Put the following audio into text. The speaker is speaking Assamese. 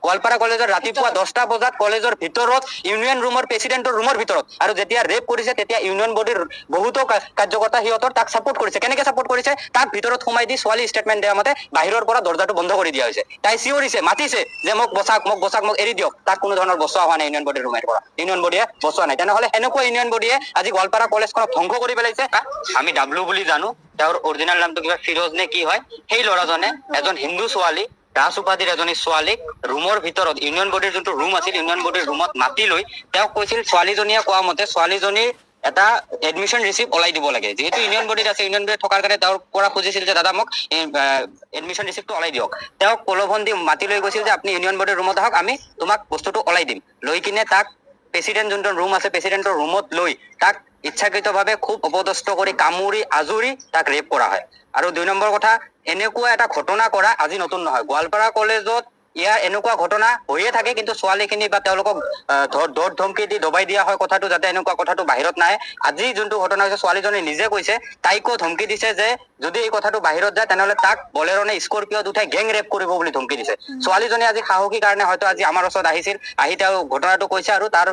গোৱালপাৰা কলেজৰ ৰাতিপুৱা 10টা বজাত কলেজৰ ভিতৰত ইউনিয়ন ৰুমৰ প্ৰেচিডেণ্টৰ ৰুমৰ ভিতৰত আৰু যেতিয়া ৰেপ কৰিছে তেতিয়া ইউনিয়ন বডিৰ বহুতো কাৰ্যকৰ্তা সিহঁতৰ তাক ছাপোৰ্ট কৰিছে কেনেকে ছাপোৰ্ট কৰিছে তাক ভিতৰত সোমাই দি ছোৱালী ষ্টেটমেণ্ট দিয়া মতে বাহিৰৰ পৰা দৰ্জাটো বন্ধ কৰি দিয়া হৈছে তাই চিঞৰিছে মাতিছে যে মোক বচাক মোক এৰি দিয়ক তাক কোনো ধৰণৰ বচোৱা হোৱা নাই ইউনিয়ন বডিৰ ৰুমৰ পৰা ইউনিয়ন বডিয়ে বচোৱা নাই তেনেহলে সেনেকুৱা ইউনিয়ন বডিয়ে আজি গোৱালপাৰা কলেজখনক ধ্বংস কৰি পেলাইছে আমি ডাব্লু বুলি জানো তেওঁৰ অৰিজিনেল নামটো কিবা ফিৰোজ নে কি হয় সেই ল'ৰাজনে এজন হিন্দু ছোৱালী দাস উপাধিৰ এজনী ছোৱালীক ৰুমৰ ভিতৰত ইউনিয়ন বডিৰ যোনটো ৰুম আছিল ইউনিয়ন বডিৰ ৰুমত মাতি লৈ তেওঁক কৈছিল ছোৱালীজনীয়ে কোৱা মতে ছোৱালীজনীৰ এটা এডমিশ্যন ৰিচিপ্ট ওলাই দিব লাগে যেহেতু ইউনিয়ন বডিত আছে ইউনিয়ন বডিত থকাৰ কাৰণে তেওঁৰ পৰা খুজিছিল যে দাদা মোক এডমিশ্যন ৰিচিপ্টটো ওলাই দিয়ক তেওঁক প্ৰলোভন দি মাতি লৈ গৈছিল যে আপুনি ইউনিয়ন বডিৰ ৰুমত আহক আমি তোমাক বস্তুটো ওলাই দিম লৈ কিনে তাক প্ৰেচিডেণ্ট যোনটো ৰুম আছে প্ৰেচিডেণ্টৰ ৰুমত লৈ তাক ইচ্ছাকৃতভাৱে খুব অপদস্থ কৰি কামুৰি আজুৰি তাক ৰেপ কৰা হয় আৰু 2 নম্বৰ কথা এনেকুৱা এটা ঘটনা কৰা আজি নতুন নহয় গোৱালপাৰা কলেজত ইয়াৰ এনেকুৱা ঘটনা হৈয়ে থাকে কিন্তু ছোৱালীখিনি বা তেওঁলোকক দৌৰ ধমকি দি দবাই দিয়া হয় কথাটো যাতে এনেকুৱা কথাটো বাহিৰত নাহে আজি যোনটো ঘটনা হৈছে ছোৱালীজনী নিজে কৈছে তাইকো ধমকি দিছে যে যদি এই কথাটো বাহিৰত যায় তেনেহলে তাক বলেৰনে স্কৰপিঅত উঠাই গেং ৰেপ কৰিব বুলি ধমকি দিছে ছোৱালীজনী আজি সাহসী কাৰণে হয়তো আজি আমাৰ ওচৰত আহিছিল আহি তেওঁ ঘটনাটো কৈছে আৰু তাৰ